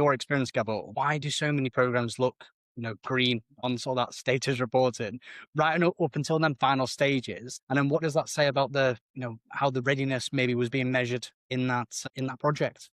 your experience, Gabor, why do so many programs look, green on sort of that status reporting, right up until them final stages? And then what does that say about how the readiness maybe was being measured in that project?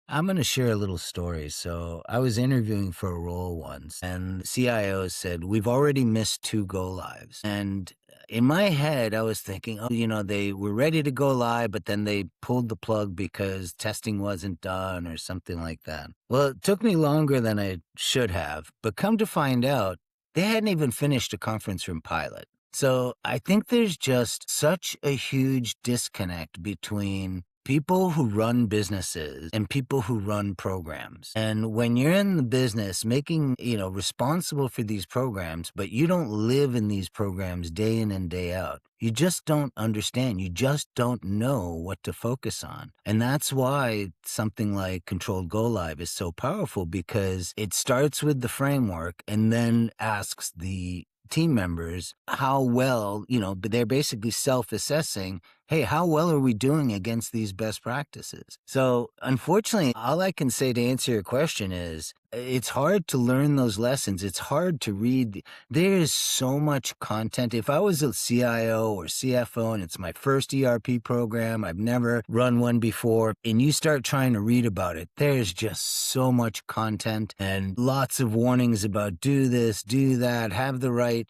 I'm going to share a little story. So I was interviewing for a role once, and the CIO said, "We've already missed 2 go lives." And in my head, I was thinking, oh, they were ready to go live, but then they pulled the plug because testing wasn't done or something like that. Well, it took me longer than I should have, but come to find out, they hadn't even finished a conference room pilot. So I think there's just such a huge disconnect between people who run businesses and people who run programs. And when you're in the business making, responsible for these programs, but you don't live in these programs day in and day out, you just don't understand. You just don't know what to focus on. And that's why something like Controlled Go Live is so powerful, because it starts with the framework and then asks the team members how well, but they're basically self-assessing, hey, how well are we doing against these best practices? So unfortunately, all I can say to answer your question is it's hard to learn those lessons. It's hard to read. There is so much content. If I was a CIO or CFO and it's my first ERP program, I've never run one before, and you start trying to read about it, there's just so much content and lots of warnings about do this, do that, have the right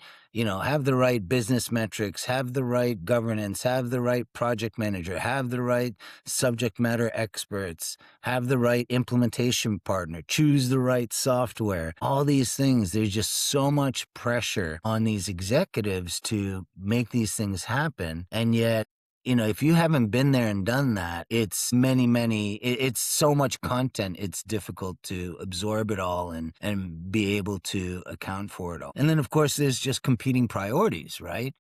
business metrics, have the right governance, have the right project manager, have the right subject matter experts, have the right implementation partner, choose the right software. All these things, there's just so much pressure on these executives to make these things happen. And yet, if you haven't been there and done that, it's it's so much content, it's difficult to absorb it all and be able to account for it all. And then, of course, there's just competing priorities, right?